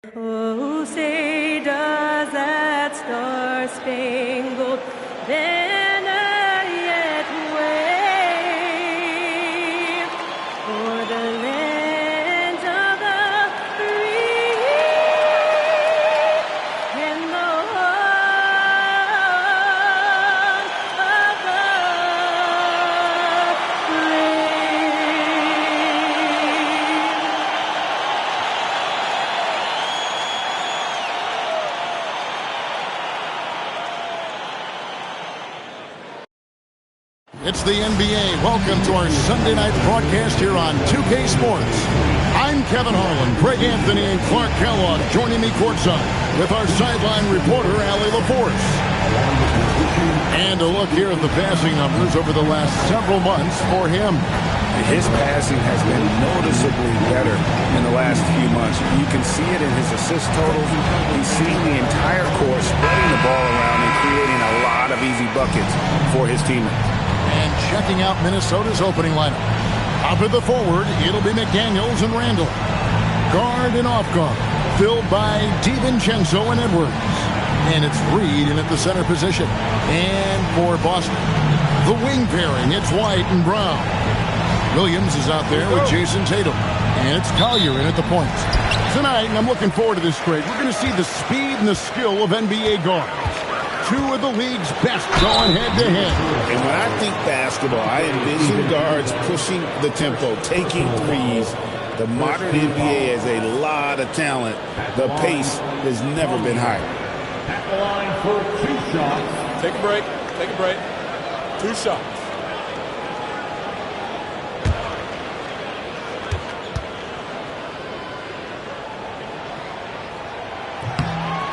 Oh, say does that star-spangled banner yet wave o'er the land of the free and the home of the brave. It's the NBA. Welcome to our Sunday night broadcast here on 2K Sports. I'm Kevin Harlan, Greg Anthony, and Clark Kellogg joining me courtside with our sideline reporter, Allie LaForce. And a look here at the passing numbers over the last several months for him. His passing has been noticeably better in the last few months. You can see it in his assist totals. He's seeing the entire court, spreading the ball around and creating a lot of easy buckets for his teammates. And checking out Minnesota's opening lineup. Up at the forward, it'll be McDaniels and Randall. Guard and off guard, filled by DiVincenzo and Edwards. And it's Reed in at the center position. And for Boston, the wing pairing, it's White and Brown. Williams is out there with Jason Tatum. And it's Collier in at the points. Tonight, and I'm looking forward to this trade, we're going to see the speed and the skill of NBA guards. Two of the league's best going head-to-head. And when I think basketball, I envision guards pushing the tempo, taking threes. The modern NBA has a lot of talent. The pace has never been higher. At the line for 2 shots. Take a break. Take a break. 2 shots.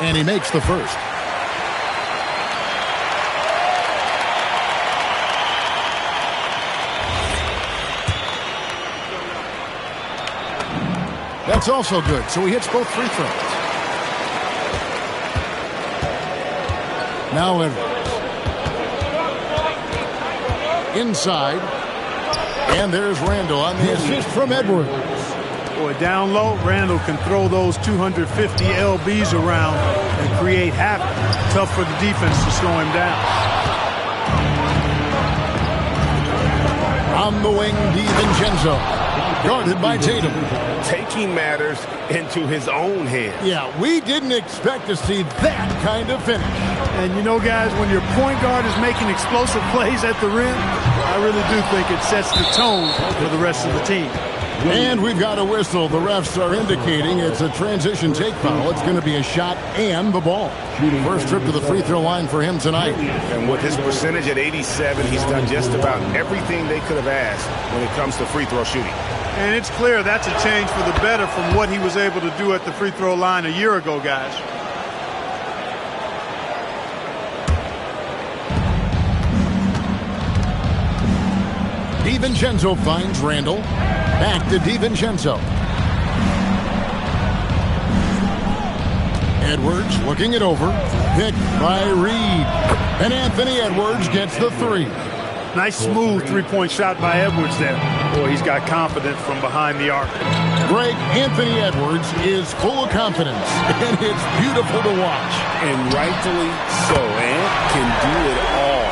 And he makes the first. That's also good, so he hits both free throws. Now Edwards. Inside. And there's Randall on the assist from Edwards. Boy, down low, Randall can throw those 250 LBs around and create havoc. Tough for the defense to slow him down. On the wing, DiVincenzo. Guarded by Tatum. Taking matters into his own hands. Yeah, we didn't expect to see that kind of finish. And you know, guys, when your point guard is making explosive plays at the rim, I really do think it sets the tone for the rest of the team. And we've got a whistle. The refs are indicating it's a transition take foul. It's going to be a shot and the ball. First trip to the free throw line for him tonight. And with his percentage at 87, he's done just about everything they could have asked when it comes to free throw shooting. And it's clear that's a change for the better from what he was able to do at the free throw line a year ago, guys. DiVincenzo finds Randall. Back to DiVincenzo. Edwards looking it over. Picked by Reed. And Anthony Edwards gets the 3. Nice smooth three-point shot by Edwards there. Boy, he's got confidence from behind the arc. Greg, Anthony Edwards is full of confidence, and it's beautiful to watch. And rightfully so. Ant can do it all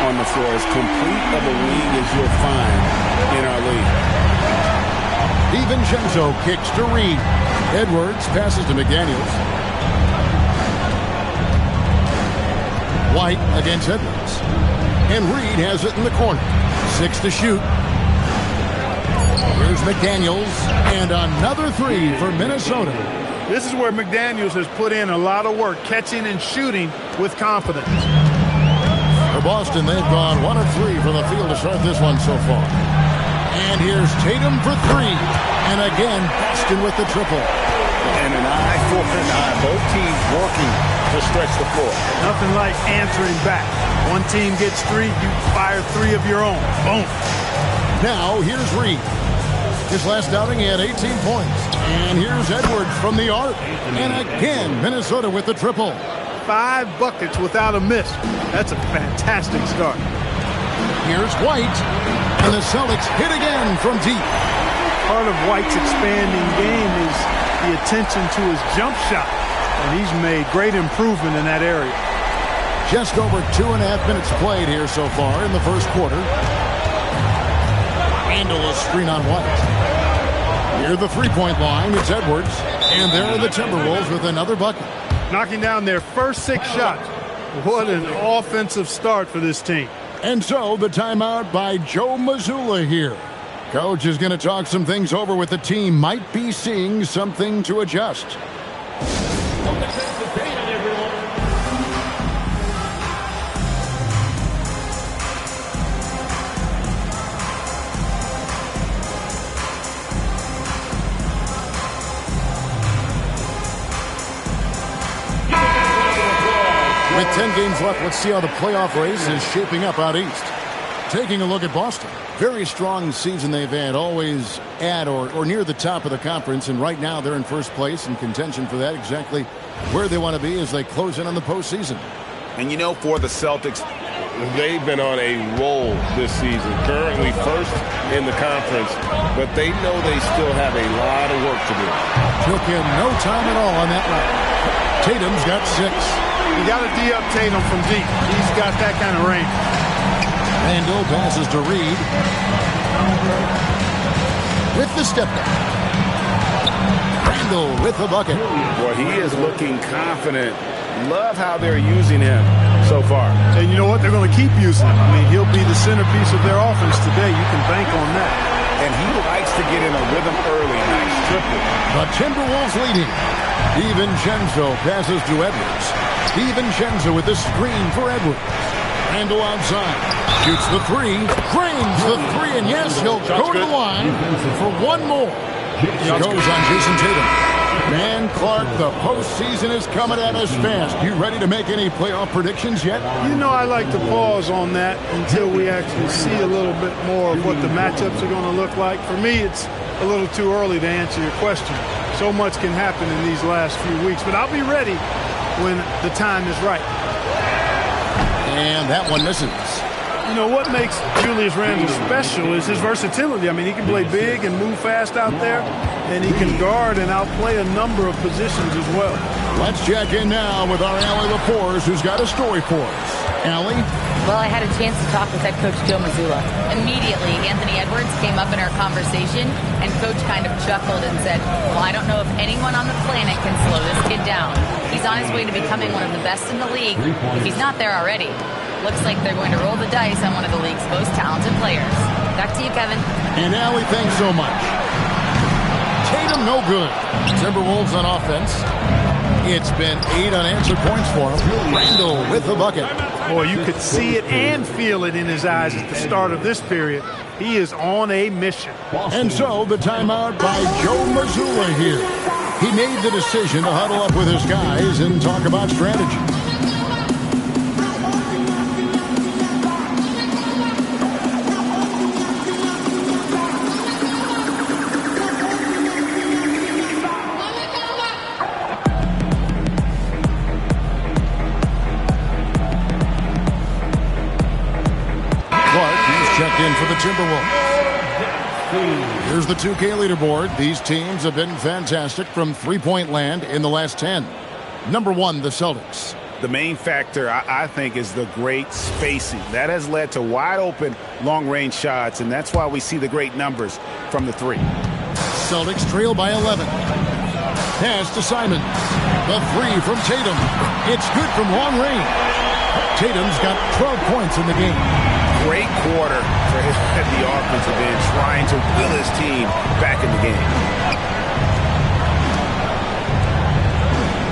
on the floor. As complete of a league as you'll find in our league. DiVincenzo kicks to Reed. Edwards passes to McDaniels. White against Edwards. And Reed has it in the corner. 6 to shoot. Here's McDaniels. And another 3 for Minnesota. This is where McDaniels has put in a lot of work, catching and shooting with confidence. For Boston, they've gone 1 of 3 from the field to start this one so far. And here's Tatum for 3. And again, Boston with the triple. And an eye for an eye. Both teams working to stretch the floor. Nothing like answering back. One team gets 3, you fire 3 of your own. Boom. Now, here's Reed. His last outing, he had 18 points. And here's Edwards from the arc. And again, Minnesota with the triple. 5 buckets without a miss. That's a fantastic start. Here's White. And the Celtics hit again from deep. Part of White's expanding game is the attention to his jump shot, and he's made great improvement in that area. Just over 2.5 minutes played here so far in the first quarter. Handle a screen on White. Near the three-point line, it's Edwards. And there are the Timberwolves with another bucket. Knocking down their first 6 shots. What an offensive start for this team. And so the timeout by Joe Mazzulla here. Coach is going to talk some things over with the team. Might be seeing something to adjust. With 10 games left, let's see how the playoff race is shaping up out east. Taking a look at Boston. Very strong season they've had, always at or near the top of the conference, and right now they're in first place in contention for that, exactly where they want to be as they close in on the postseason. And you know, for the Celtics, they've been on a roll this season, currently first in the conference, but they know they still have a lot of work to do. Took him no time at all on that run. Tatum's got 6. You got to D-up Tatum from deep. He's got that kind of range. Randall passes to Reed. With the step back. Randall with the bucket. Boy, he is looking confident. Love how they're using him so far. And you know what? They're going to keep using him. I mean, he'll be the centerpiece of their offense today. You can bank on that. And he likes to get in a rhythm early. Nice triple. The Timberwolves leading. DiVincenzo passes to Edwards. DiVincenzo with the screen for Edwards. Randall outside. Shoots the 3. Drains the 3. And yes, he'll go to the line for one more. He goes on Jason Tatum. Man, Clark, the postseason is coming at us fast. You ready to make any playoff predictions yet? You know, I like to pause on that until we actually see a little bit more of what the matchups are going to look like. For me, it's a little too early to answer your question. So much can happen in these last few weeks, but I'll be ready when the time is right. And that one misses. You know, what makes Julius Randle special is his versatility. I mean, he can play big and move fast out there, and he can guard and outplay a number of positions as well. Let's check in now with our Allie LaForce, who's got a story for us. Allie? Well, I had a chance to talk with head coach Joe Mazzulla. Immediately, Anthony Edwards came up in our conversation, and coach kind of chuckled and said, well, I don't know if anyone on the planet can slow this kid down. He's on his way to becoming one of the best in the league, if he's not there already. Looks like they're going to roll the dice on one of the league's most talented players. Back to you, Kevin. And Allie, thanks so much. Tatum, no good. Timberwolves on offense. It's been 8 unanswered points for him. Randall with the bucket. Boy, you could see it and feel it in his eyes at the start of this period. He is on a mission. And so the timeout by Joe Mazzulla here. He made the decision to huddle up with his guys and talk about strategy. Checked in for the Timberwolves. Here's the 2K leaderboard. These teams have been fantastic from three-point land in the last 10. Number 1, the Celtics. The main factor, I think, is the great spacing. That has led to wide-open, long-range shots, and that's why we see the great numbers from the 3. Celtics trail by 11. Pass to Simons. The 3 from Tatum. It's good from long range. Tatum's got 12 points in the game. Great quarter for him at the offensive end, trying to will his team back in the game.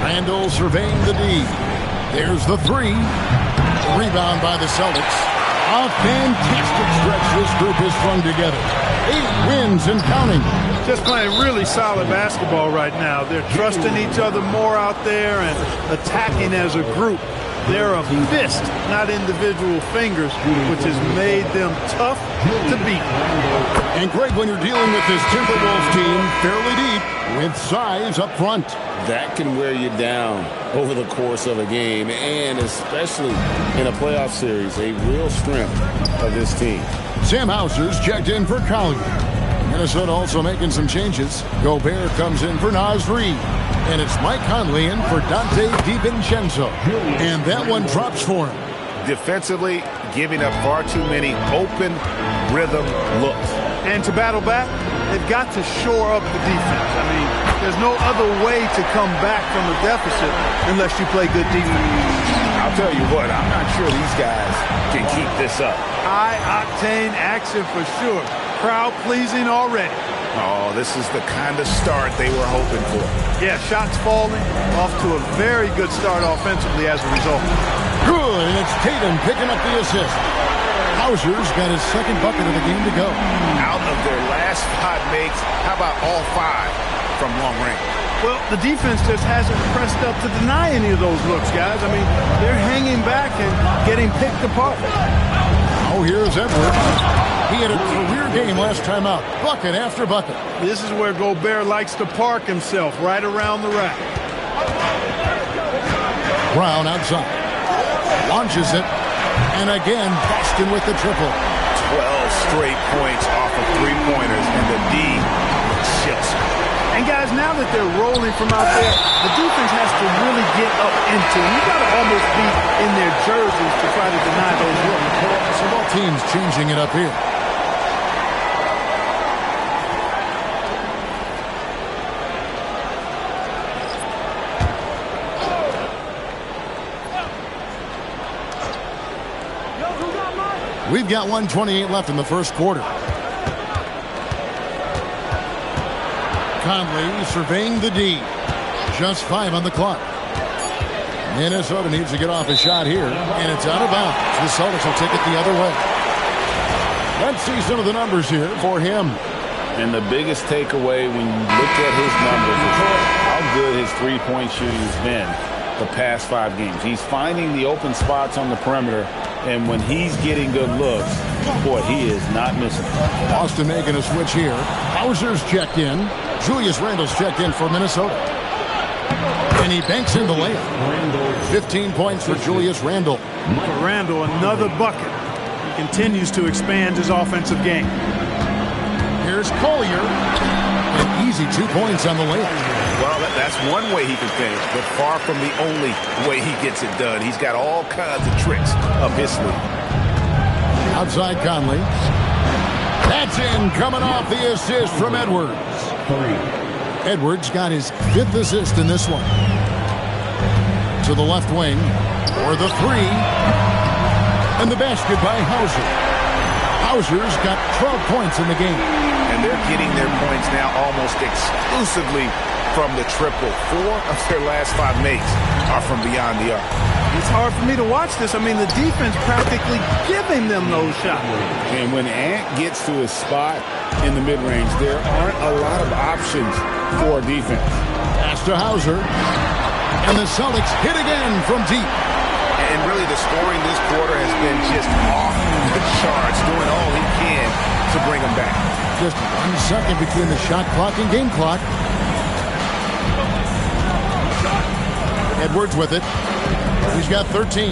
Randall surveying the D. There's the 3. Rebound by the Celtics. A fantastic stretch this group has strung together. 8 wins and counting. Just playing really solid basketball right now. They're trusting each other more out there and attacking as a group. They're a fist, not individual fingers, which has made them tough to beat. And Greg, when you're dealing with this Timberwolves team fairly deep with size up front, that can wear you down over the course of a game, and especially in a playoff series, a real strength of this team. Sam Hauser's checked in for Collier. And Minnesota also making some changes. Gobert comes in for Naz Reid. And it's Mike Conley in for Dante DiVincenzo. And that one drops for him. Defensively, giving up far too many open rhythm looks. And to battle back, they've got to shore up the defense. I mean, there's no other way to come back from a deficit unless you play good defense. I'll tell you what, I'm not sure these guys can keep this up. High-octane action for sure. Crowd-pleasing already. Oh, this is the kind of start they were hoping for. Yeah, shots falling, off to a very good start offensively as a result. Good, and it's Tatum picking up the assist. Hauser's got his second bucket of the game to go. Out of their last 5 makes, how about all 5 from long range? Well, the defense just hasn't pressed up to deny any of those looks, guys. I mean, they're hanging back and getting picked apart. Oh, here's Edwards. He had a career game last time out. Bucket after bucket. This is where Gobert likes to park himself, right around the rack. Brown outside. Launches it. And again, Boston with the triple. 12 straight points off of 3-pointers, and the D chills. And guys, now that they're rolling from out there, the defense has to really get up into them. You got to almost be in their jerseys to try to deny those looks. So both teams changing it up here. We've got 1:28 left in the first quarter. Conley surveying the D. Just 5 on the clock. Minnesota needs to get off a shot here, and it's out of bounds. The Celtics will take it the other way. Let's see some of the numbers here for him. And the biggest takeaway when you look at his numbers is how good his three-point shooting has been the past 5 games. He's finding the open spots on the perimeter, and when he's getting good looks, boy, he is not missing. Boston making a switch here. Hauser's checked in. Julius Randle's checked in for Minnesota. And he banks in the layup. 15 points for Julius Randle. For Randle, another bucket. He continues to expand his offensive game. Here's Collier. An easy 2 points on the layup. Well, that's one way he can finish, but far from the only way he gets it done. He's got all kinds of tricks up his sleeve. Outside Conley. That's in, coming off the assist from Edwards. Edwards got his 5th assist in this one. To the left wing for the 3. And the basket by Hauser. Hauser's got 12 points in the game. And they're getting their points now almost exclusively from the triple. 4 of their last 5 makes are from beyond the arc. It's hard for me to watch this. I mean, the defense practically giving them those shots. And when Ant gets to his spot in the mid-range, there aren't a lot of options for defense. Pass to Hauser. And the Celtics hit again from deep. And really the scoring this quarter has been just off the charts, doing all he can to bring them back. Just 1 second between the shot clock and game clock. Edwards with it. He's got 13.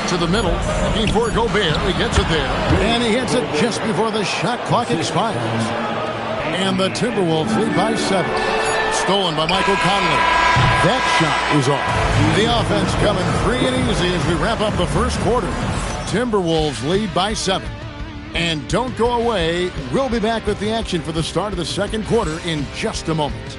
To the middle. Looking for Gobert. He gets it there. And he hits it just before the shot clock expires. And the Timberwolves lead by 7. Stolen by Michael Conley. That shot is off. The offense coming free and easy as we wrap up the first quarter. Timberwolves lead by 7. And don't go away. We'll be back with the action for the start of the second quarter in just a moment.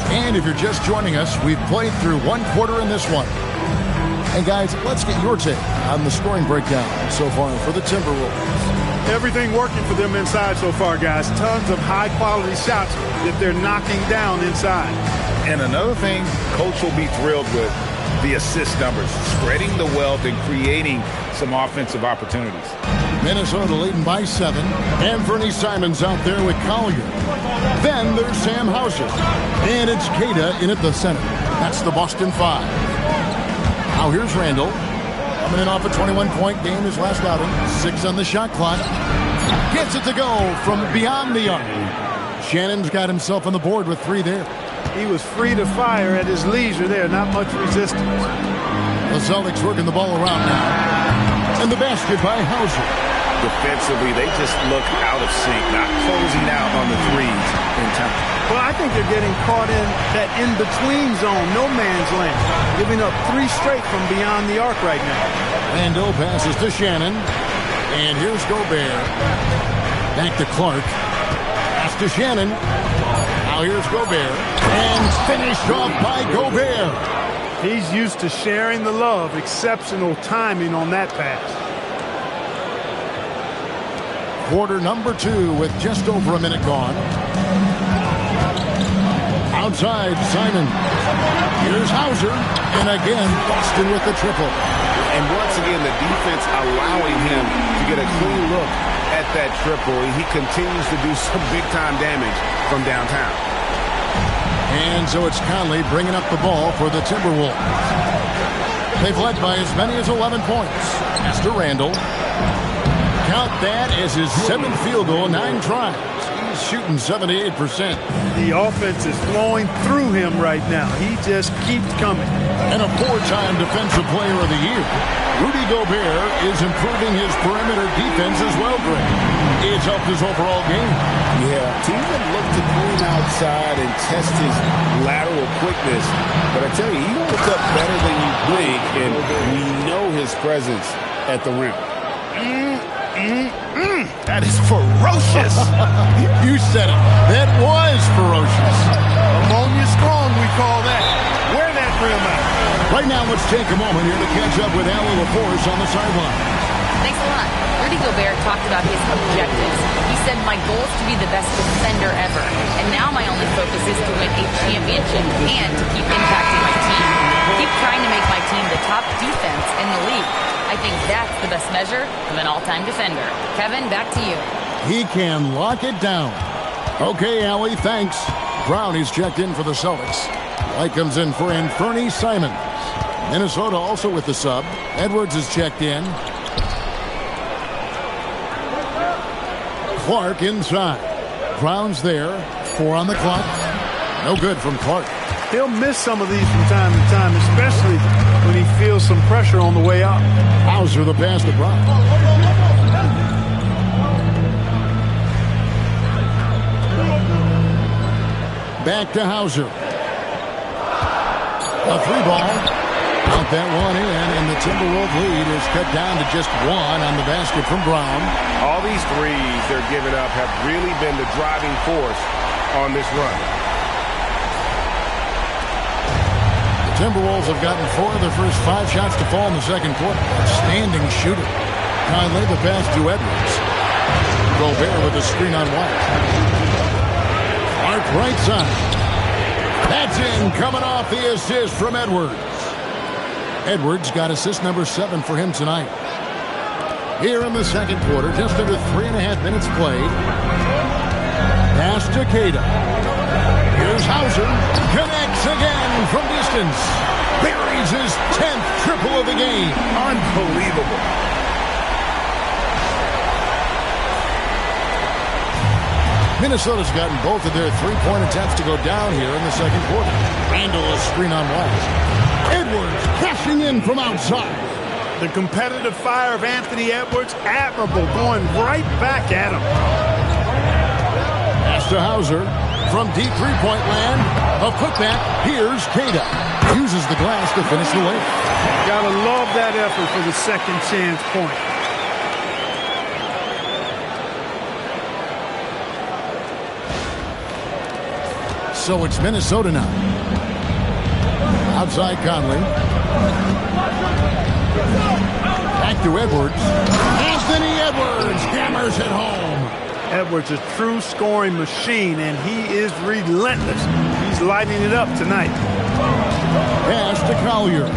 And if you're just joining us, we've played through 1 quarter in this one. And guys, let's get your take on the scoring breakdown so far for the Timberwolves. Everything working for them inside so far, guys. Tons of high-quality shots that they're knocking down inside. And another thing Coach will be thrilled with, the assist numbers, spreading the wealth and creating some offensive opportunities. Minnesota leading by 7. Anthony Simons out there with Collier. Then there's Sam Hauser. And it's Queta in at the center. That's the Boston 5. Now here's Randle. Coming in off a 21-point game his last outing. 6 on the shot clock. Gets it to go from beyond the arc. Shannon's got himself on the board with 3 there. He was free to fire at his leisure there. Not much resistance. The Celtics working the ball around now. And the basket by Hauser. Defensively, they just look out of sync, not closing out on the threes in time. Well, I think they're getting caught in that in-between zone, no man's land, giving up 3 straight from beyond the arc right now. Randall passes to Shannon. And here's Gobert. Back to Clark. Pass to Shannon. Now here's Gobert. And finished off by Gobert. He's used to sharing the love. Exceptional timing on that pass. Quarter number 2 with just over a minute gone. Outside, Simon. Here's Hauser. And again, Boston with the triple. And once again, the defense allowing him to get a clean look at that triple. He continues to do some big-time damage from downtown. And so it's Conley bringing up the ball for the Timberwolves. They've led by as many as 11 points. Pass to Randall. Count that as his 7th field goal, 9 tries. He's shooting 78%. The offense is flowing through him right now. He just keeps coming. And a 4-time Defensive Player of the Year. Rudy Gobert is improving his perimeter defense as well, Greg. It's helped his overall game. Yeah, teams have looked to pull him outside and test his lateral quickness. But I tell you, he holds up better than you think, and we know his presence at the rim. That is ferocious. You said it. That was ferocious. Ammonia strong, we call that. Wear that rim out. Right now, let's take a moment here to catch up with Allie LaForce on the sideline. Thanks a lot. Rudy Gobert talked about his objectives. He said, my goal is to be the best defender ever. And now my only focus is to win a championship and to keep impacting my team. Keep trying to make my team the top defense in the league. I think that's the best measure of an all-time defender. Kevin, back to you. He can lock it down. Okay, Allie, thanks. Brownie's checked in for the Celtics. White comes in for Anthony Simons. Minnesota also with the sub. Edwards is checked in. Clark inside. Brown's there. 4 on the clock. No good from Clark. He'll miss some of these from time to time, especially when he feels some pressure on the way up. Hauser the pass to Brown. Back to Hauser. A 3-ball. Count that one in, and the Timberwolves lead is cut down to just 1 on the basket from Brown. All these threes they're giving up have really been the driving force on this run. The Timberwolves have gotten 4 of their first 5 shots to fall in the second quarter. Outstanding shooting. Conley the pass to Edwards. Gobert with the screen on White. Clark right side. That's in, coming off the assist from Edwards. Edwards got assist number 7 for him tonight. Here in the second quarter, just under 3.5 minutes played. Pass to Queta. Here's Hauser. Connects again from distance. Buries his 10th triple of the game. Unbelievable. Minnesota's gotten both of their 3-point attempts to go down here in the second quarter. Randall a screen on White. Edwards crashing in from outside. The competitive fire of Anthony Edwards, admirable, going right back at him. Pass to Hauser from deep 3-point land. A putback. Here's Queta. Uses the glass to finish the layup. Gotta love that effort for the second chance point. So it's Minnesota now. Outside Conley. Back to Edwards. Anthony Edwards hammers it home. Edwards, a true scoring machine, and he is relentless. He's lighting it up tonight. Pass to Collier.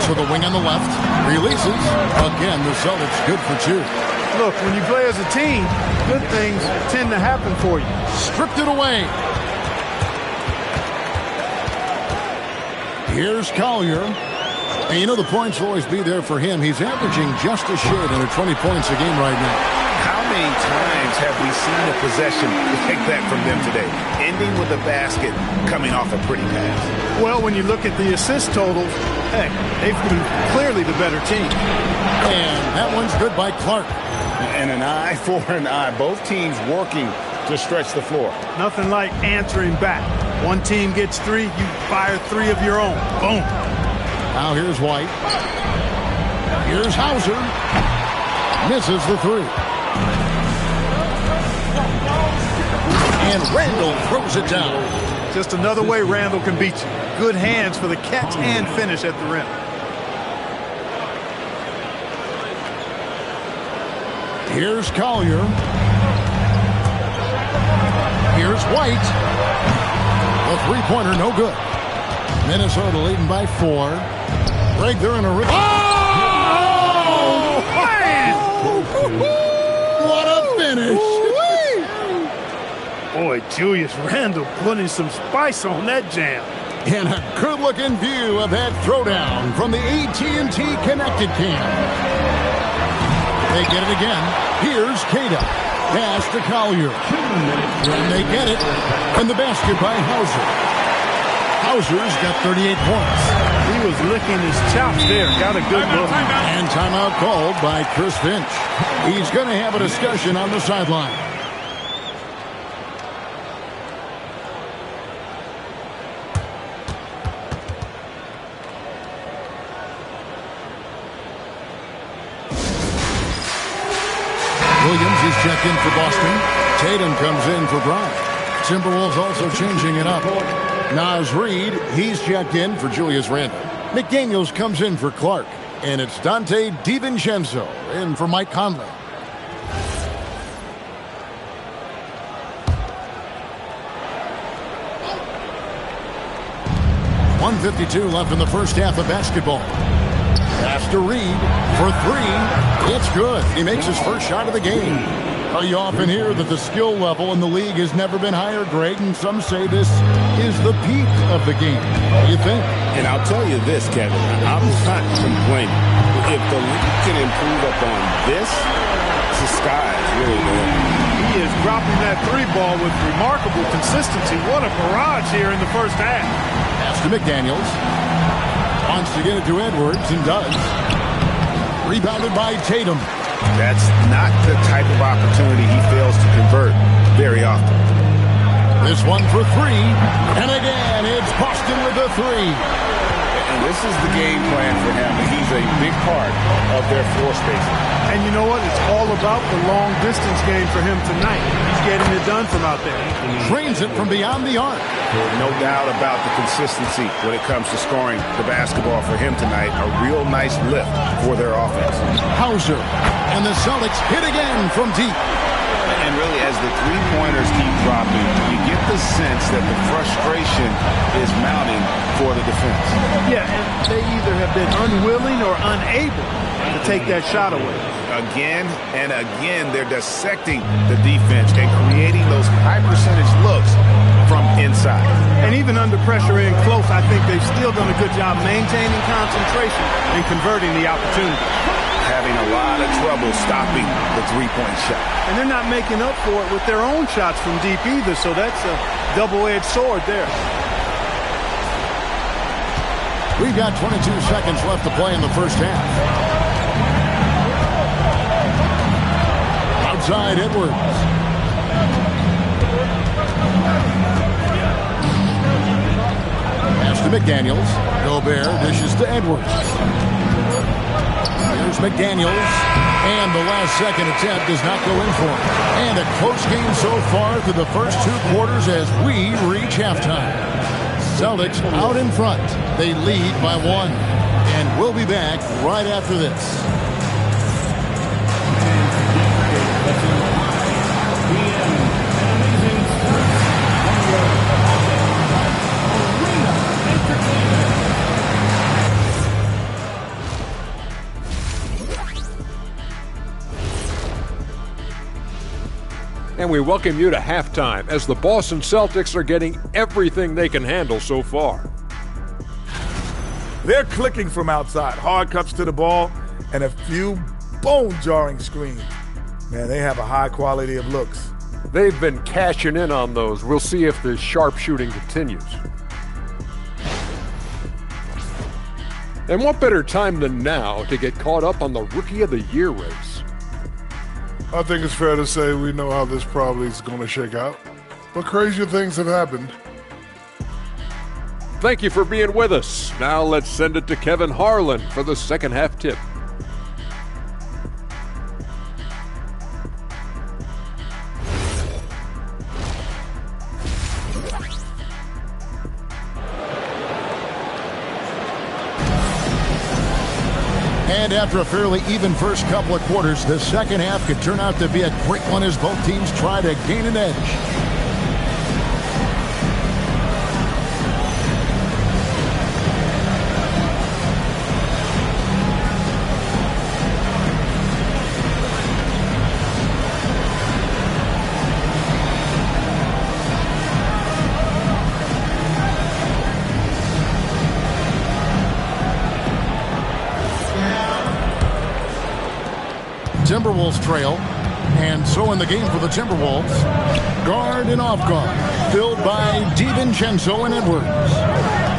To the wing on the left. Releases. Again, the Celtics good for 2. Look, when you play as a team, good things tend to happen for you. Stripped it away. Here's Collier. And you know the points will always be there for him. He's averaging just a shade under 20 points a game right now. How many times have we seen a possession like that from them today? Ending with a basket, coming off a pretty pass. Well, when you look at the assist totals, heck, they've been clearly the better team. And that one's good by Clark. And an eye for an eye. Both teams working to stretch the floor. Nothing like answering back. One team gets 3, you fire 3 of your own. Boom. Now here's White. Here's Hauser. Misses the 3. And Randall throws it down. Just another way Randall can beat you. Good hands for the catch and finish at the rim. Here's Collier. Here's White. The three-pointer, no good. Minnesota leading by 4. Greg, they're in a... Oh, man! What a finish! Boy, Julius Randle putting some spice on that jam. And a good-looking view of that throwdown from the AT&T Connected Cam. They get it again. Here's Cada. Pass to Collier. And they get it. And the basket by Hauser. Hauser's got 38 points. He was licking his chops there. Got a good look. And timeout called by Chris Finch. He's going to have a discussion on the sideline. Williams is checked in for Boston. Tatum comes in for Brown. Timberwolves also changing it up. Naz Reid, he's checked in for Julius Randle. McDaniels comes in for Clark. And it's Dante DiVincenzo in for Mike Conley. .152 left in the first half of basketball. Pass to Reid for 3. It's good. He makes his first shot of the game. You often hear that the skill level in the league has never been higher, Greg, and some say this is the peak of the game. What do you think? And I'll tell you this, Kevin, I'm not complaining. If the league can improve upon this, the sky is really the limit. He is dropping that 3 ball with remarkable consistency. What a barrage here in the first half. Pass to McDaniels. Wants to get it to Edwards and does. Rebounded by Tatum. That's not the type of opportunity he fails to convert very often. This one for 3. And again, it's Boston with the 3. And this is the game plan for him. He's a big part of their floor spacing. And you know what? It's all about the long distance game for him tonight. He's getting it done from out there. Drains it from beyond the arc. No doubt about the consistency when it comes to scoring the basketball for him tonight. A real nice lift for their offense. Hauser. And the Celtics hit again from deep. And really, as the three-pointers keep dropping, you get the sense that the frustration is mounting for the defense. Yeah, and they either have been unwilling or unable to take that shot away. Again and again, they're dissecting the defense and creating those high-percentage looks from inside. And even under pressure in close, I think they've still done a good job maintaining concentration and converting the opportunity. Having a lot of trouble stopping the three-point shot. And they're not making up for it with their own shots from deep either, so that's a double-edged sword there. We've got 22 seconds left to play in the first half. Outside Edwards. Pass to McDaniels. Gobert dishes to Edwards. Here's McDaniels. And the last second attempt does not go in for him. And a close game so far through the first 2 quarters as we reach halftime. Celtics out in front. They lead by 1. And we'll be back right after this. And we welcome you to halftime as the Boston Celtics are getting everything they can handle so far. They're clicking from outside. Hard cuts to the ball and a few bone-jarring screens. Man, they have a high quality of looks. They've been cashing in on those. We'll see if the sharp shooting continues. And what better time than now to get caught up on the Rookie of the Year race? I think it's fair to say we know how this probably is going to shake out. But crazier things have happened. Thank you for being with us. Now let's send it to Kevin Harlan for the second half tip. And after a fairly even first couple of quarters, the second half could turn out to be a quick one as both teams try to gain an edge. Timberwolves trail, and so in the game for the Timberwolves, guard and off guard, filled by DiVincenzo and Edwards.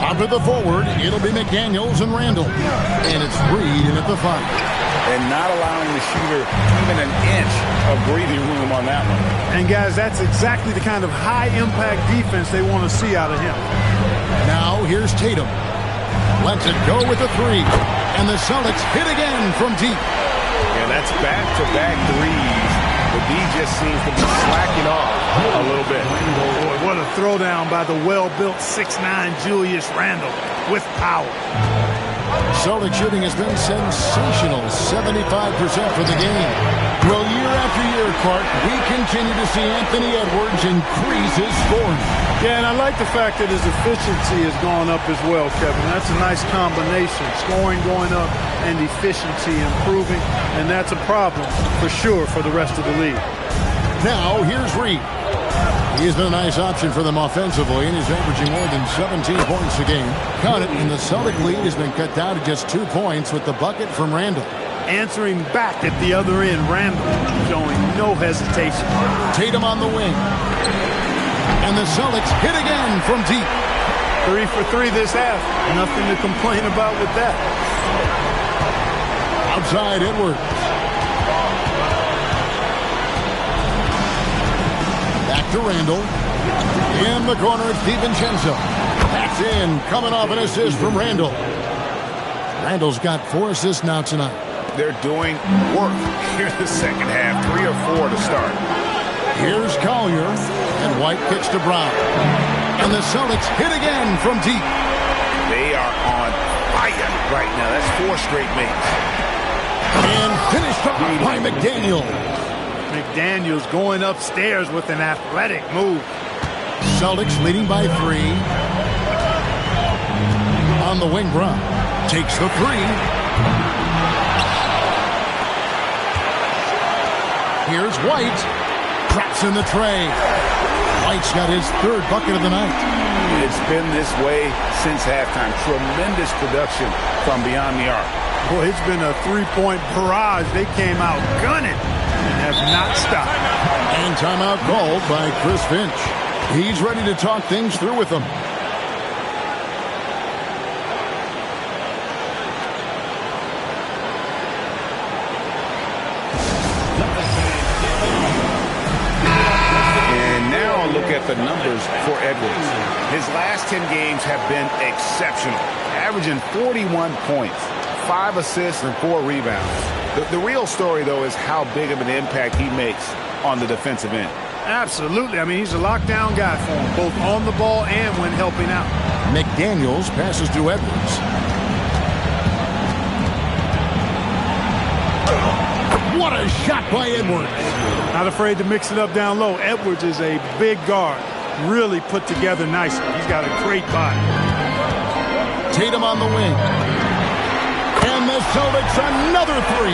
Out to the forward, it'll be McDaniels and Randall, and it's Reed in at the 5. And not allowing the shooter even an inch of breathing room on that one. And guys, that's exactly the kind of high-impact defense they want to see out of him. Now here's Tatum. Lets it go with the 3, and the Celtics hit again from deep. And that's back-to-back threes. The D just seems to be slacking off a little bit. Boy, what a throwdown by the well-built 6'9" Julius Randle with power. Celtic shooting has been sensational, 75% for the game. Well, year after year, Clark, we continue to see Anthony Edwards increase his scoring. Yeah, and I like the fact that his efficiency has gone up as well, Kevin. That's a nice combination. Scoring going up and efficiency improving, and that's a problem for sure for the rest of the league. Now, here's Reed. He's been a nice option for them offensively, and he's averaging more than 17 points a game. Count it, and the Celtic lead has been cut down to just 2 points with the bucket from Randall. Answering back at the other end, Randall showing no hesitation. Tatum on the wing. And the Celtics hit again from deep. 3 for 3 this half. Nothing to complain about with that. Outside Edwards. Back to Randall. In the corner, it's DiVincenzo. That's in, coming off an assist from Randall. Randall's got 4 assists now tonight. They're doing work here in the second half. 3 or 4 to start. Here's Collier, and White kicks to Brown. And the Celtics hit again from deep. They are on fire right now. That's 4 straight makes. And finished off by McDaniel. McDaniels going upstairs with an athletic move. Celtics leading by 3. On the wing, Brown takes the 3. Here's White. Traps in the tray. White's got his 3rd bucket of the night. It's been this way since halftime. Tremendous production from beyond the arc. Boy, it's been a 3-point barrage. They came out gunning and have not stopped. And timeout called by Chris Finch. He's ready to talk things through with them. Look at the numbers for Edwards. His last 10 games have been exceptional, averaging 41 points, 5 assists, and 4 rebounds. The real story, though, is how big of an impact he makes on the defensive end. Absolutely. I mean, he's a lockdown guy for him, both on the ball and when helping out. McDaniels passes to Edwards. What a shot by Edwards. Not afraid to mix it up down low. Edwards is a big guard. Really put together nicely. He's got a great body. Tatum on the wing. And the Celtics another 3.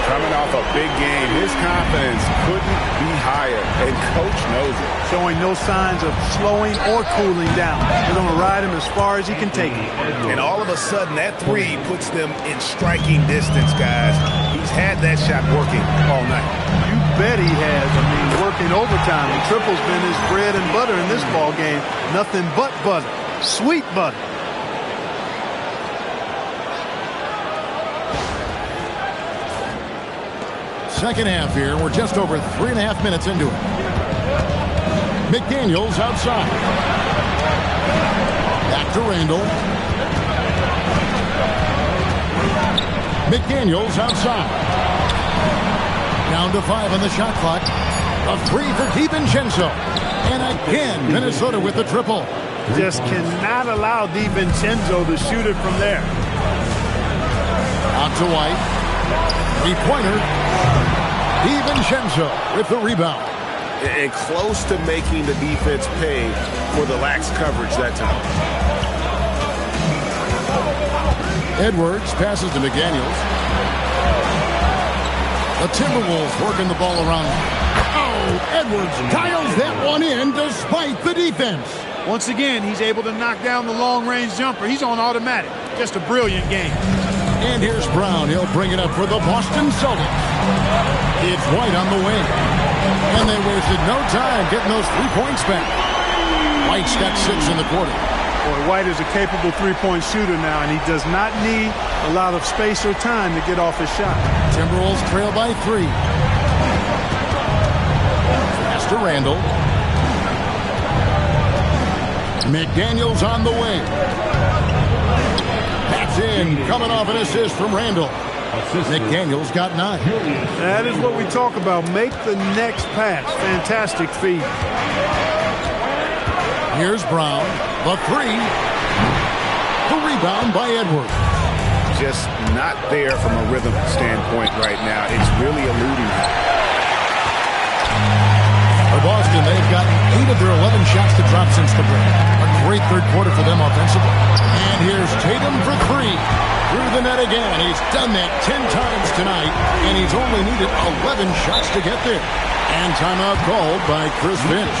Coming off a big game, his confidence couldn't be higher, and Coach knows it. Showing no signs of slowing or cooling down. They're going to ride him as far as he can take him. And all of a sudden, that three puts them in striking distance, guys. He's had that shot working all night. You bet he has. I mean, working overtime. The triple's been his bread and butter in this ball game. Nothing but butter. Sweet butter. Second half here. We're just over 3.5 minutes into it. McDaniels outside. Back to Randall. McDaniels outside. Down to 5 on the shot clock. A three for DiVincenzo. And again, Minnesota with the triple. Just cannot allow DiVincenzo to shoot it from there. Out to White. Three-pointer. DiVincenzo with the rebound. And close to making the defense pay for the lax coverage that time. Edwards passes to McDaniels. The Timberwolves working the ball around. Oh, Edwards dials that one in despite the defense. Once again, he's able to knock down the long-range jumper. He's on automatic. Just a brilliant game. And here's Brown. He'll bring it up for the Boston Celtics. It's White on the wing. And they wasted no time getting those 3 points back. White's got 6 in the quarter. Boy, White is a capable three-point shooter now, and he does not need a lot of space or time to get off his shot. Timberwolves trail by 3. Pass to Randall. McDaniels on the wing. That's in, coming off an assist from Randall. McDaniels got 9. That is what we talk about. Make the next pass. Fantastic feed. Here's Brown. The 3. The rebound by Edwards. Just not there from a rhythm standpoint right now. It's really eluding him. For Boston, they've gotten 8 of their 11 shots to drop since the break. A great third quarter for them offensively. And here's Tatum for 3. Through the net again. He's done that 10 times tonight, and he's only needed 11 shots to get there. And timeout called by Chris Finch.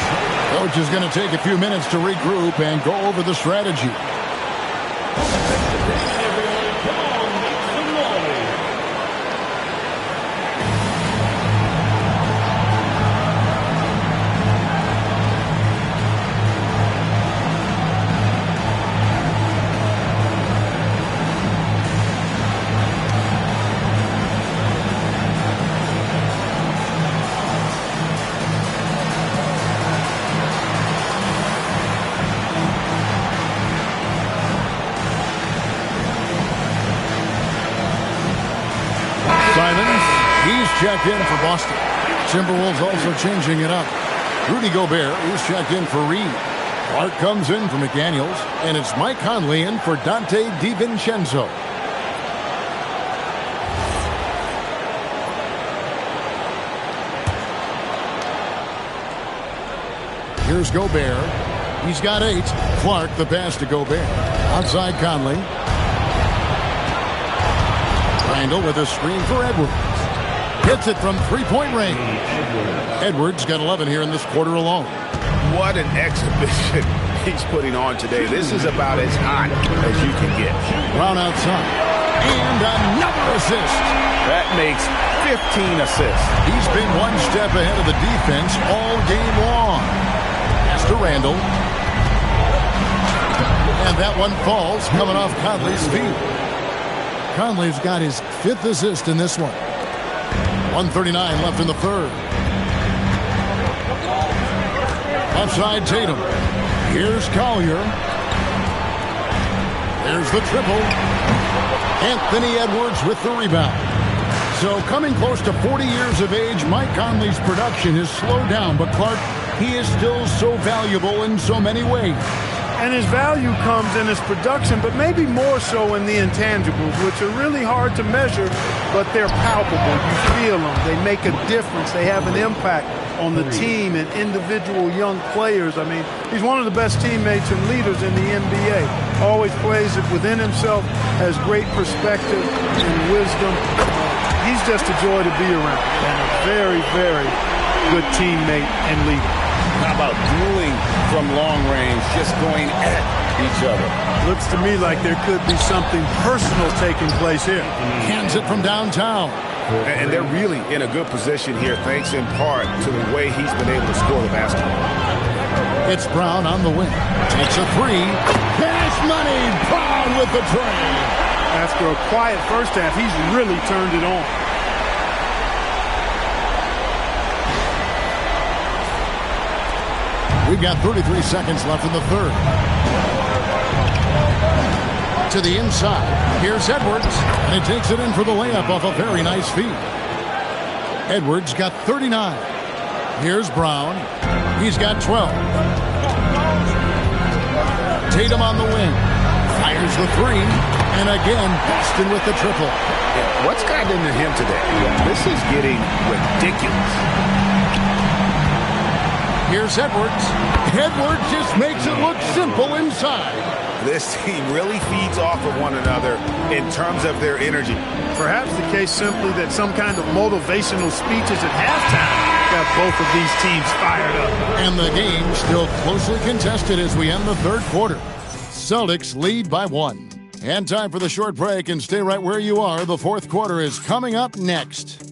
Coach is going to take a few minutes to regroup and go over the strategy. Checked in for Boston. Timberwolves also changing it up. Rudy Gobert is checked in for Reed. Clark comes in for McDaniels, and it's Mike Conley in for Dante DiVincenzo. Here's Gobert. He's got 8. Clark the pass to Gobert. Outside Conley. Randall with a screen for Edwards. Hits it from three-point range. Edwards got 11 here in this quarter alone. What an exhibition he's putting on today. This is about as hot as you can get. Brown outside. And another assist. That makes 15 assists. He's been one step ahead of the defense all game long. Pass to Randall. And that one falls coming off Conley's feet. Conley's got his 5th assist in this one. 1:39 left in the third. Offside Tatum. Here's Collier. There's the triple. Anthony Edwards with the rebound. So coming close to 40 years of age, Mike Conley's production has slowed down. But Clark, he is still so valuable in so many ways. And his value comes in his production, but maybe more so in the intangibles, which are really hard to measure, but they're palpable. You feel them. They make a difference. They have an impact on the team and individual young players. I mean, he's one of the best teammates and leaders in the NBA. Always plays it within himself, has great perspective and wisdom. he's just a joy to be around and a very, very good teammate and leader. How about dueling from long range, just going at each other? Looks to me like there could be something personal taking place here. Hands it from downtown. And they're really in a good position here, thanks in part to the way he's been able to score the basketball. It's Brown on the wing. Takes a three. Cash money. Brown with the tray. After a quiet first half, he's really turned it on. We've got 33 seconds left in the third. To the inside. Here's Edwards. And he takes it in for the layup off a very nice feed. Edwards got 39. Here's Brown. He's got 12. Tatum on the wing. Fires the three. And again, Boston with the triple. Yeah, what's gotten into him today? This is getting ridiculous. Here's Edwards. Edwards just makes it look simple inside. This team really feeds off of one another in terms of their energy. Perhaps the case simply that some kind of motivational speeches at halftime got both of these teams fired up. And the game still closely contested as we end the third quarter. Celtics lead by 1. And time for the short break, and stay right where you are. The fourth quarter is coming up next.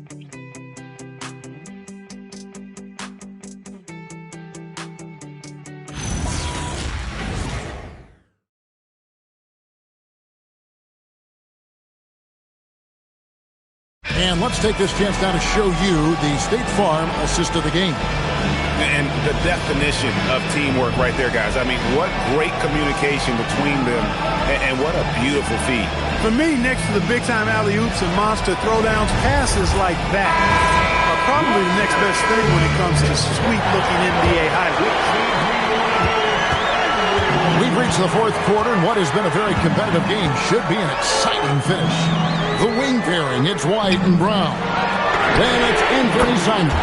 And let's take this chance now to show you the State Farm assist of the game. And the definition of teamwork right there, guys. I mean, what great communication between them, and what a beautiful feed. For me, next to the big-time alley-oops and monster throwdowns, passes like that are probably the next best thing when it comes to sweet-looking NBA highlights. We've reached the fourth quarter, and what has been a very competitive game should be an exciting finish. The wing pairing, it's White and Brown. Then it's Anthony Simon.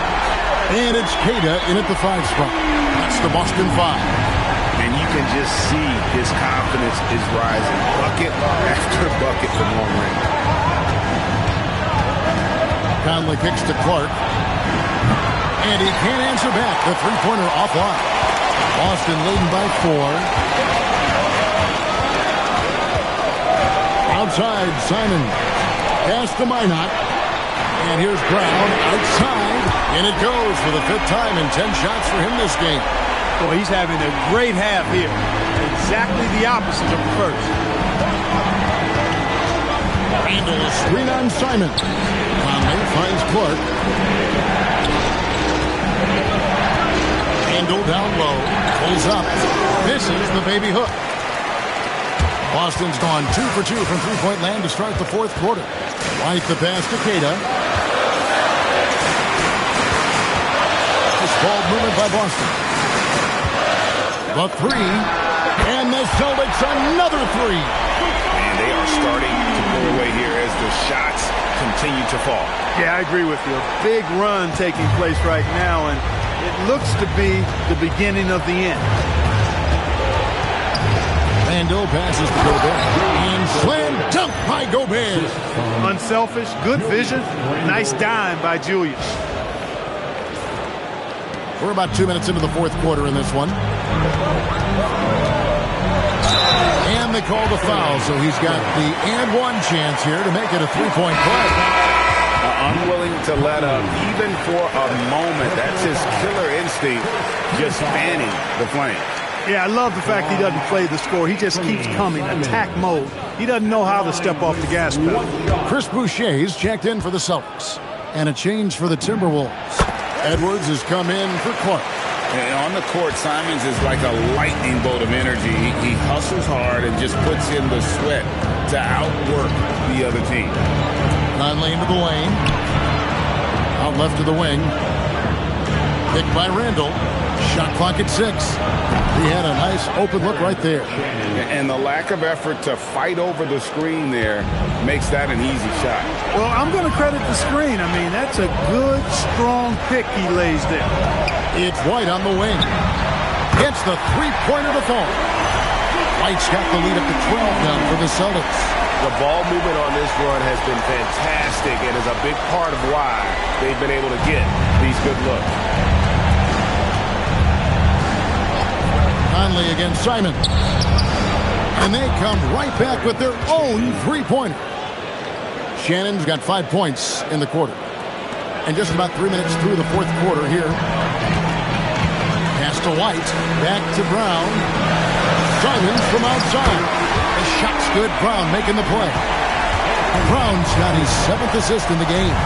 And it's Queta in at the 5 spot. That's the Boston 5. And you can just see his confidence is rising. Bucket after bucket from long range. Conley kicks to Clark. And he can't answer back. The three-pointer offline. Boston leading by 4. Outside, Simon. Pass to Minot. And here's Brown outside. And it goes for the 5th time in 10 shots for him this game. Boy, he's having a great half here. Exactly the opposite of the first. Randall screen on Simon. Conley finds Clark. Randall down low. Pulls up. This is the baby hook. Boston's gone 2 for 2 from three-point land to start the fourth quarter. White the pass to Queta. This ball movement by Boston. The three. And the Celtics another three. And they are starting to pull away here as the shots continue to fall. Yeah, I agree with you. A big run taking place right now, and it looks to be the beginning of the end. Randall passes to Gobert. And slam dunk by Gobert. Unselfish, good vision, nice dime by Julius. We're about 2 minutes into the fourth quarter in this one. And they call the foul, so he's got the and one chance here to make it a three-point play. Unwilling to let up, even for a moment. That's his killer instinct, just fanning the flame. Yeah, I love the fact he doesn't play the score. He just keeps coming, attack mode. He doesn't know how to step off the gas pedal. Chris Boucher's checked in for the Celtics. And a change for the Timberwolves. Edwards has come in for Clark. And on the court, Simons is like a lightning bolt of energy. He hustles hard and just puts in the sweat to outwork the other team. Conley into the lane. Out left to the wing. Picked by Randall. Shot clock at 6. He had a nice open look right there. And the lack of effort to fight over the screen there makes that an easy shot. Well, I'm going to credit the screen. I mean, that's a good, strong pick he lays there. It's White on the wing. Gets the three-pointer to fall. White's got the lead up to 12 now for the Celtics. The ball movement on this run has been fantastic and is a big part of why they've been able to get these good looks. Conley against Simon. And they come right back with their own three-pointer. Shannon's got 5 points in the quarter. And just about 3 minutes through the fourth quarter here. Pass to White. Back to Brown. Simons from outside. The shot's good. Brown making the play. Brown's got his 7th assist in the game.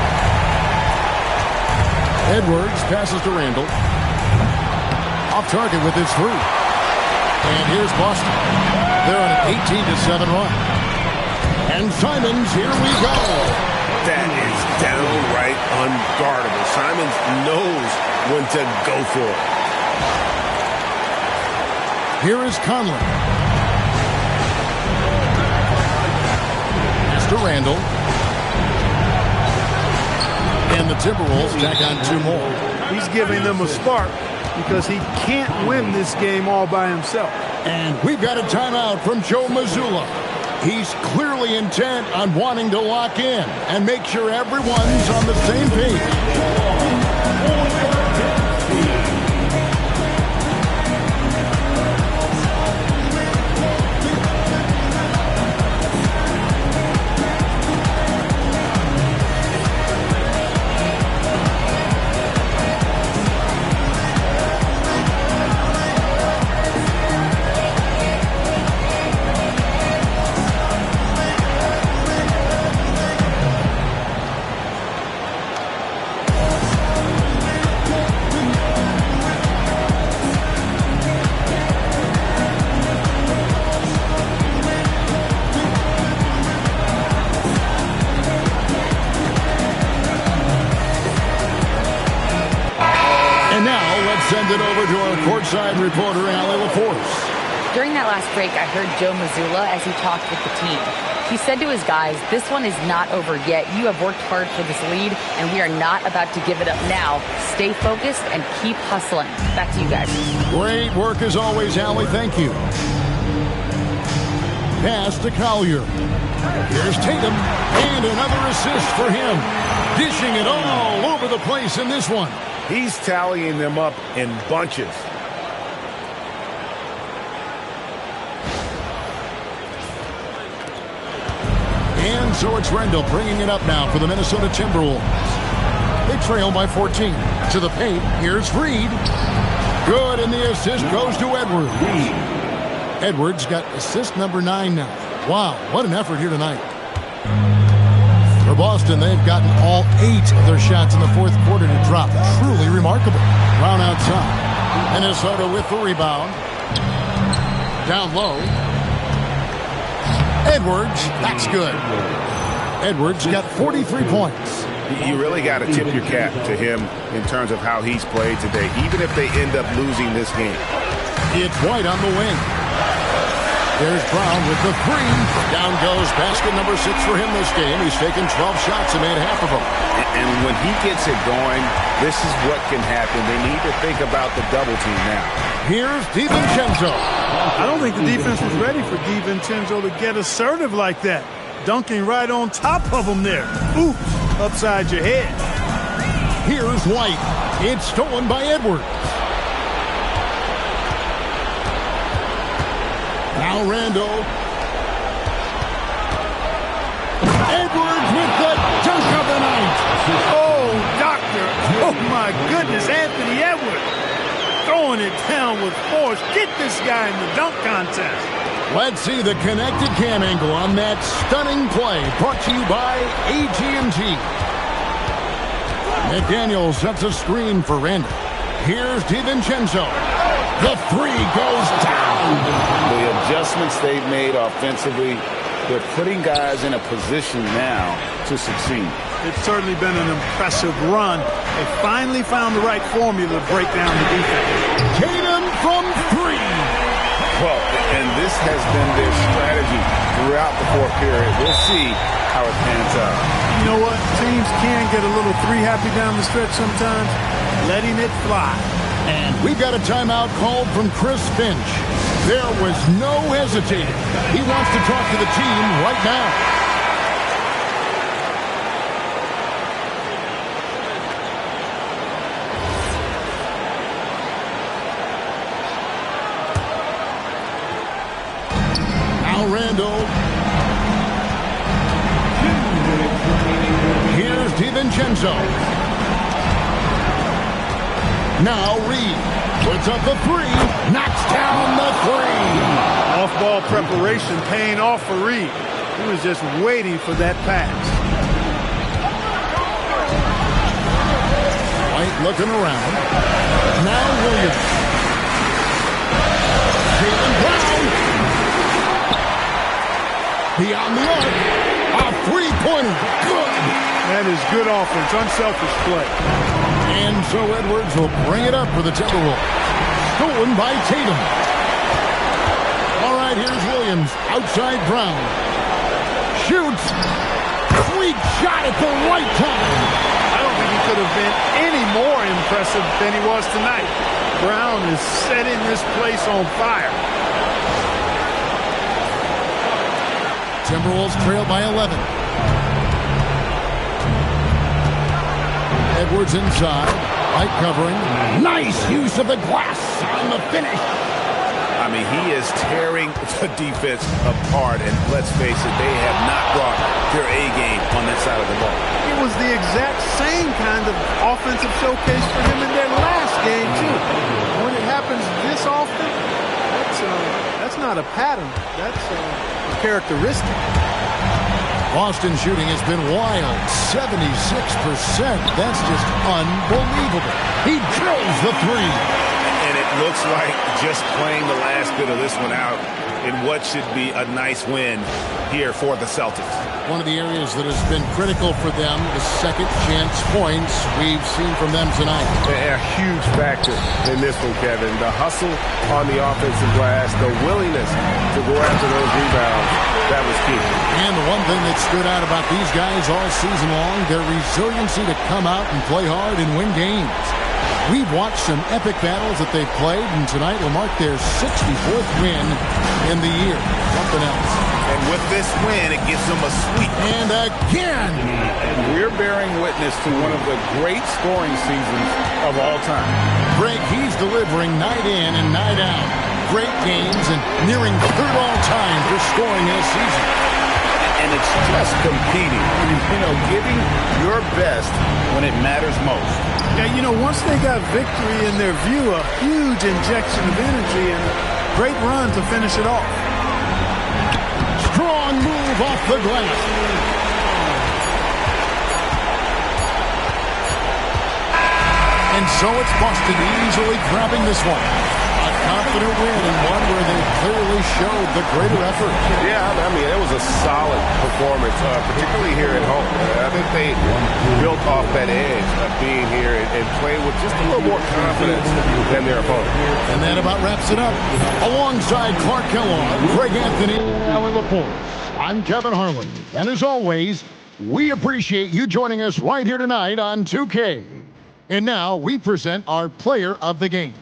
Edwards passes to Randall. Off target with his 3. And here's Boston. They're on an 18-7 run. And Simons, here we go. That is downright unguardable. Simons knows when to go for it. Here is Conley. Mr. Randall. And the Timberwolves tack on 2 more. He's giving them a spark because he can't win this game all by himself. And we've got a timeout from Joe Mazzulla. He's clearly intent on wanting to lock in and make sure everyone's on the same page. Send it over to our courtside reporter, Allie LaForce. During that last break, I heard Joe Mazzulla as he talked with the team. He said to his guys, this one is not over yet. You have worked hard for this lead, and we are not about to give it up now. Stay focused and keep hustling. Back to you guys. Great work as always, Allie. Thank you. Pass to Collier. Here's Tatum, and another assist for him. Dishing it all over the place in this one. He's tallying them up in bunches. And so it's Randall bringing it up now for the Minnesota Timberwolves. They trail by 14. To the paint, here's Reed. Good, and the assist goes to Edwards. Edwards got assist number 9 now. Wow, what an effort here tonight. For Boston, they've gotten all 8 of their shots in the fourth quarter to drop. Truly remarkable. Brown outside. Minnesota with the rebound. Down low. Edwards, that's good. Edwards got 43 points. You really got to tip your cap to him in terms of how he's played today, even if they end up losing this game. It's White on the wing. There's Brown with the 3. Down goes basket number 6 for him this game. He's taken 12 shots and made half of them. And when he gets it going, this is what can happen. They need to think about the double team now. Here's DiVincenzo. I don't think the defense was ready for DiVincenzo to get assertive like that. Dunking right on top of him there. Oops, upside your head. Here's White. It's stolen by Edwards. Now Randall. Edwards with the dunk of the night. Oh, doctor. Oh, my goodness, Anthony Edwards. Throwing it down with force. Get this guy in the dunk contest. Let's see the connected cam angle on that stunning play. Brought to you by AT&T. McDaniel sets a screen for Randall. Here's DiVincenzo. The 3 goes down. The adjustments they've made offensively, they're putting guys in a position now to succeed. It's certainly been an impressive run. They finally found the right formula to break down the defense. Tatum from 3. Well, and this has been their strategy throughout the fourth period. We'll see how it pans out. You know what? Teams can get a little 3 happy down the stretch sometimes. Letting it fly. And we've got a timeout called from Chris Finch. There was no hesitating. He wants to talk to the team right now. Randall. Here's DiVincenzo. Now Reed puts up the three, knocks down the three. Off-ball preparation paying off for Reed. He was just waiting for that pass. White looking around. Now Williams. Jaylen Brown. Beyond the arc, a three-pointer, good. That is good offense, unselfish play. And so Edwards will bring it up for the Timberwolves. Stolen by Tatum. All right, here's Williams, outside Brown. Shoots. Weak shot at the right time. I don't think he could have been any more impressive than he was tonight. Brown is setting this place on fire. Timberwolves trail by 11. Edwards inside. Light covering. Nice use of the glass on the finish. I mean, he is tearing the defense apart. And let's face it, they have not brought their A game on that side of the ball. It was the exact same kind of offensive showcase for him in their last game, too. When it happens this often, that's not a pattern. That's a characteristic. Boston shooting has been wild. 76%. That's just unbelievable. He drills the three. And it looks like just playing the last bit of this one out in what should be a nice win here for the Celtics. One of the areas that has been critical for them, the second chance points we've seen from them tonight. A huge factor in this one, Kevin. The hustle on the offensive glass, the willingness to go after those rebounds, that was key. And the one thing that stood out about these guys all season long, their resiliency to come out and play hard and win games. We've watched some epic battles that they've played, and tonight will mark their 64th win in the year. Something else. And with this win, it gives them a sweep. And again. We're bearing witness to one of the great scoring seasons of all time. Greg, he's delivering night in and night out. Great games and nearing third all-time for scoring this season. And it's just competing, giving your best when it matters most. Yeah, once they got victory in their view, a huge injection of energy and a great run to finish it off. Strong move off the glass. And so it's Boston easily grabbing this one. A confident win and one where they clearly showed the greater effort. Yeah, I mean, it was a solid performance, particularly here at home. I think they built off that edge of being here and played with just a little more confidence than their opponent. And that about wraps it up. Alongside Clark Kellogg, Greg Anthony, Alan LaPorte, I'm Kevin Harlan. And as always, we appreciate you joining us right here tonight on 2K. And now we present our player of the game.